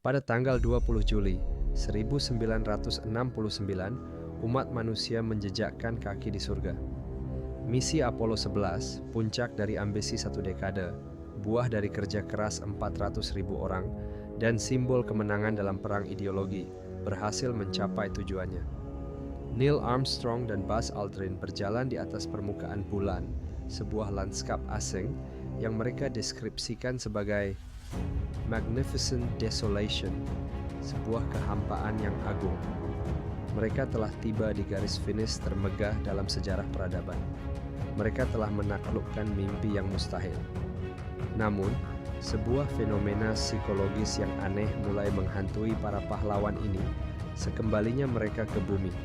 Pada tanggal 20 Juli 1969, umat manusia menjejakkan kaki di surga. Misi Apollo 11, puncak dari ambisi satu dekade, buah dari kerja keras 400.000 orang, dan simbol kemenangan dalam perang ideologi, berhasil mencapai tujuannya. Neil Armstrong dan Buzz Aldrin berjalan di atas permukaan bulan, sebuah lanskap asing yang mereka deskripsikan sebagai Magnificent Desolation, sebuah kehampaan yang agung. Mereka telah tiba di garis finish termegah dalam sejarah peradaban. Mereka telah menaklukkan mimpi yang mustahil. Namun, sebuah fenomena psikologis yang aneh mulai menghantui para pahlawan ini sekembalinya mereka ke bumi.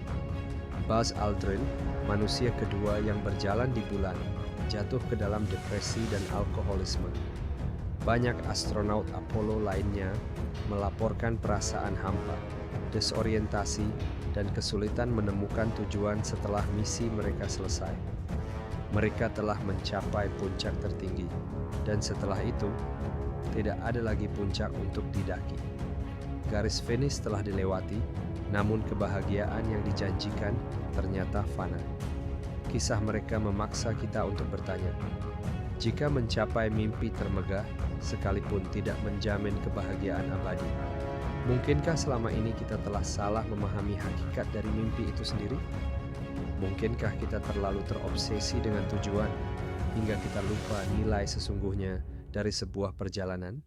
Buzz Aldrin, manusia kedua yang berjalan di bulan, jatuh ke dalam depresi dan alkoholisme. Banyak astronaut Apollo lainnya melaporkan perasaan hampa, desorientasi, dan kesulitan menemukan tujuan setelah misi mereka selesai. Mereka telah mencapai puncak tertinggi, dan setelah itu, tidak ada lagi puncak untuk didaki. Garis finish telah dilewati, namun kebahagiaan yang dijanjikan ternyata fana. Kisah mereka memaksa kita untuk bertanya, jika mencapai mimpi termegah, sekalipun tidak menjamin kebahagiaan abadi, mungkinkah selama ini kita telah salah memahami hakikat dari mimpi itu sendiri? Mungkinkah kita terlalu terobsesi dengan tujuan, hingga kita lupa nilai sesungguhnya dari sebuah perjalanan?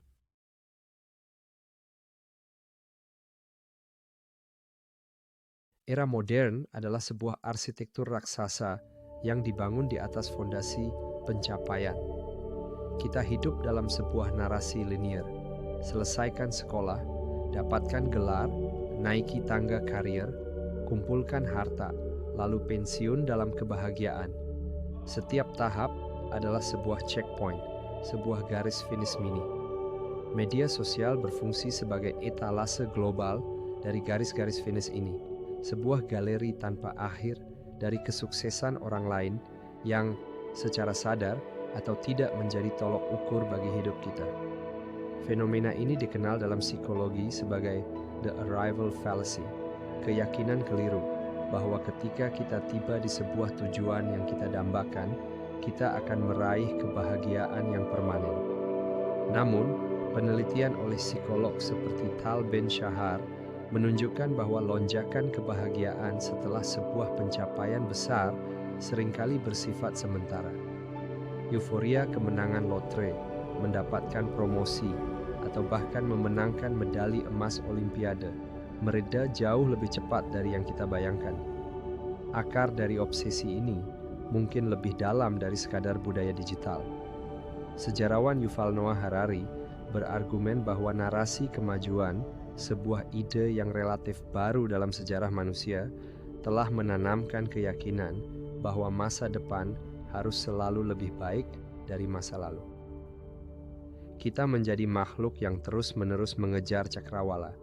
Era modern adalah sebuah arsitektur raksasa yang dibangun di atas fondasi pencapaian. Kita hidup dalam sebuah narasi linier. Selesaikan sekolah, dapatkan gelar, naiki tangga karir, kumpulkan harta, lalu pensiun dalam kebahagiaan. Setiap tahap adalah sebuah checkpoint, sebuah garis finish mini. Media sosial berfungsi sebagai etalase global dari garis-garis finish ini. Sebuah galeri tanpa akhir dari kesuksesan orang lain yang secara sadar atau tidak menjadi tolok ukur bagi hidup kita. Fenomena ini dikenal dalam psikologi sebagai the arrival fallacy, keyakinan keliru bahwa ketika kita tiba di sebuah tujuan yang kita dambakan, kita akan meraih kebahagiaan yang permanen. Namun, penelitian oleh psikolog seperti Tal Ben-Shahar menunjukkan bahwa lonjakan kebahagiaan setelah sebuah pencapaian besar seringkali bersifat sementara. Euforia kemenangan lotre, mendapatkan promosi, atau bahkan memenangkan medali emas Olimpiade mereda jauh lebih cepat dari yang kita bayangkan. Akar dari obsesi ini mungkin lebih dalam dari sekadar budaya digital. Sejarawan Yuval Noah Harari berargumen bahwa narasi kemajuan, sebuah ide yang relatif baru dalam sejarah manusia, telah menanamkan keyakinan bahwa masa depan harus selalu lebih baik dari masa lalu. Kita menjadi makhluk yang terus-menerus mengejar cakrawala,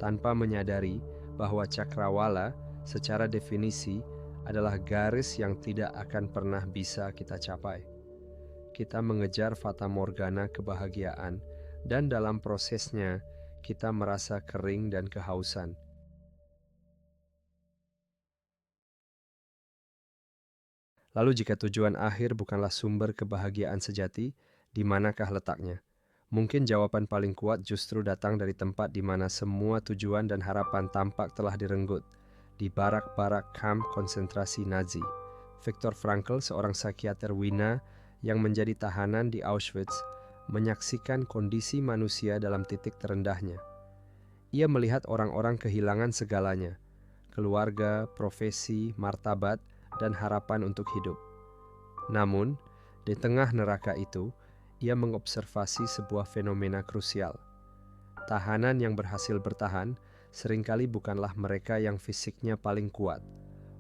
tanpa menyadari bahwa cakrawala secara definisi adalah garis yang tidak akan pernah bisa kita capai. Kita mengejar fata morgana kebahagiaan, dan dalam prosesnya, kita merasa kering dan kehausan. Lalu jika tujuan akhir bukanlah sumber kebahagiaan sejati, di manakah letaknya? Mungkin jawaban paling kuat justru datang dari tempat di mana semua tujuan dan harapan tampak telah direnggut, di barak-barak kamp konsentrasi Nazi. Viktor Frankl, seorang psikiater Wina yang menjadi tahanan di Auschwitz, menyaksikan kondisi manusia dalam titik terendahnya. Ia melihat orang-orang kehilangan segalanya, keluarga, profesi, martabat, dan harapan untuk hidup. Namun, di tengah neraka itu, ia mengobservasi sebuah fenomena krusial. Tahanan yang berhasil bertahan seringkali bukanlah mereka yang fisiknya paling kuat,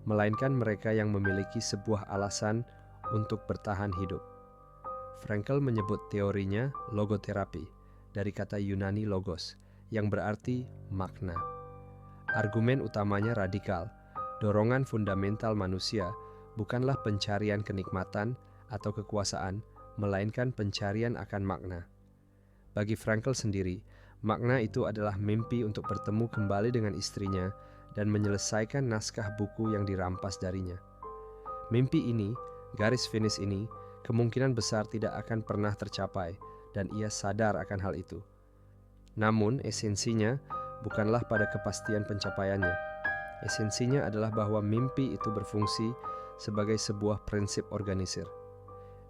melainkan mereka yang memiliki sebuah alasan untuk bertahan hidup. Frankl menyebut teorinya logoterapi, dari kata Yunani logos, yang berarti makna. Argumen utamanya radikal. Dorongan fundamental manusia bukanlah pencarian kenikmatan atau kekuasaan, melainkan pencarian akan makna. Bagi Frankl sendiri, Makna itu adalah mimpi untuk bertemu kembali dengan istrinya dan menyelesaikan naskah buku yang dirampas darinya. Mimpi ini, garis finish ini, kemungkinan besar tidak akan pernah tercapai dan ia sadar akan hal itu. Namun esensinya bukanlah pada kepastian pencapaiannya. Esensinya adalah bahwa mimpi itu berfungsi sebagai sebuah prinsip organisir.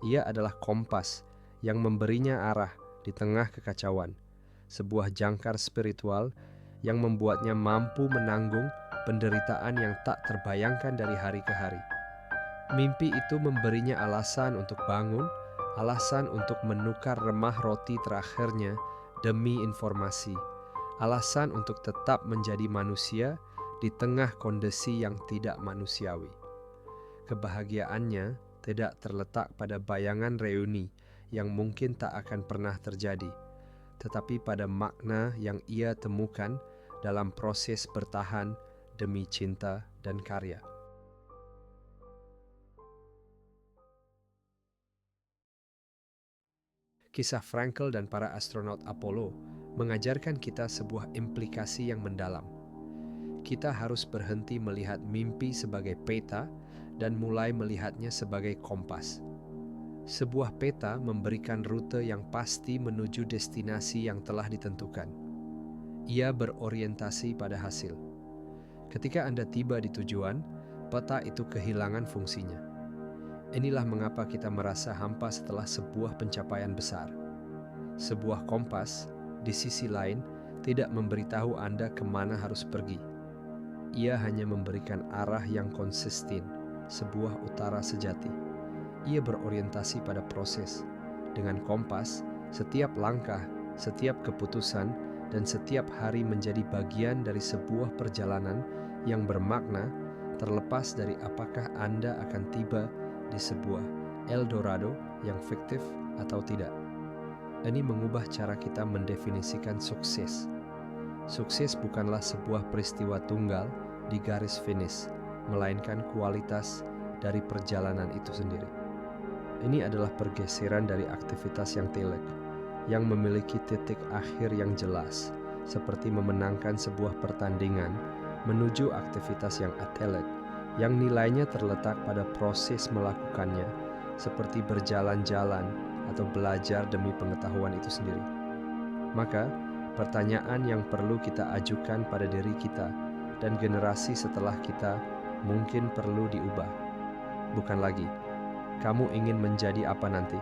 Ia adalah kompas yang memberinya arah di tengah kekacauan, sebuah jangkar spiritual yang membuatnya mampu menanggung penderitaan yang tak terbayangkan dari hari ke hari. Mimpi itu memberinya alasan untuk bangun, alasan untuk menukar remah roti terakhirnya demi informasi, alasan untuk tetap menjadi manusia di tengah kondisi yang tidak manusiawi. Kebahagiaannya tidak terletak pada bayangan reuni yang mungkin tak akan pernah terjadi, tetapi pada makna yang ia temukan dalam proses bertahan demi cinta dan karya. Kisah Frankl dan para astronot Apollo mengajarkan kita sebuah implikasi yang mendalam. Kita harus berhenti melihat mimpi sebagai peta dan mulai melihatnya sebagai kompas. Sebuah peta memberikan rute yang pasti menuju destinasi yang telah ditentukan. Ia berorientasi pada hasil. Ketika Anda tiba di tujuan, peta itu kehilangan fungsinya. Inilah mengapa kita merasa hampa setelah sebuah pencapaian besar. Sebuah kompas, di sisi lain, tidak memberitahu Anda kemana harus pergi. Ia hanya memberikan arah yang konsisten, sebuah utara sejati. Ia berorientasi pada proses. Dengan kompas, setiap langkah, setiap keputusan, dan setiap hari menjadi bagian dari sebuah perjalanan yang bermakna, terlepas dari apakah Anda akan tiba di sebuah Eldorado yang fiktif atau tidak. Ini mengubah cara kita mendefinisikan sukses. Sukses bukanlah sebuah peristiwa tunggal di garis finish, melainkan kualitas dari perjalanan itu sendiri. Ini adalah pergeseran dari aktivitas yang telek, yang memiliki titik akhir yang jelas, seperti memenangkan sebuah pertandingan, menuju aktivitas yang atelek, yang nilainya terletak pada proses melakukannya, seperti berjalan-jalan atau belajar demi pengetahuan itu sendiri. Maka, pertanyaan yang perlu kita ajukan pada diri kita dan generasi setelah kita mungkin perlu diubah. Bukan lagi, kamu ingin menjadi apa nanti?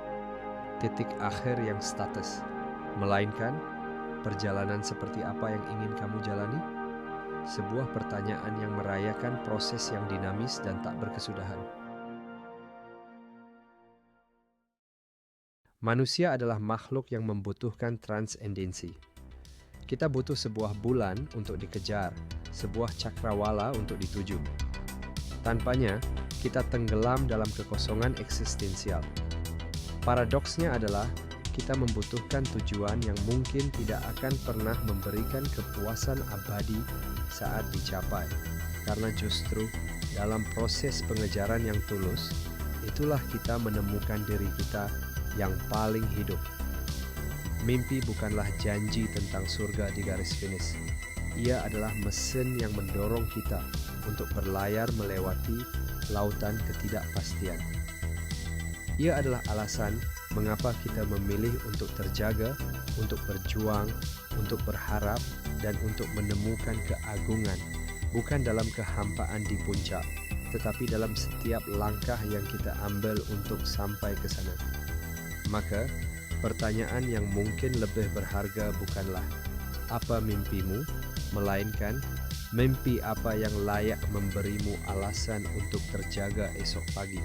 Titik akhir yang status. Melainkan, perjalanan seperti apa yang ingin kamu jalani? Sebuah pertanyaan yang merayakan proses yang dinamis dan tak berkesudahan. Manusia adalah makhluk yang membutuhkan transendensi. Kita butuh sebuah bulan untuk dikejar, sebuah cakrawala untuk dituju. Tanpanya, kita tenggelam dalam kekosongan eksistensial. Paradoksnya adalah kita membutuhkan tujuan yang mungkin tidak akan pernah memberikan kepuasan abadi saat dicapai. Karena justru dalam proses pengejaran yang tulus, itulah kita menemukan diri kita yang paling hidup. Mimpi bukanlah janji tentang surga di garis finish. Ia adalah mesin yang mendorong kita untuk berlayar melewati lautan ketidakpastian. Ia adalah alasan mengapa kita memilih untuk terjaga, untuk berjuang, untuk berharap, dan untuk menemukan keagungan, bukan dalam kehampaan di puncak, tetapi dalam setiap langkah yang kita ambil untuk sampai ke sana. Maka, pertanyaan yang mungkin lebih berharga bukanlah apa mimpimu, melainkan mimpi apa yang layak memberimu alasan untuk terjaga esok pagi.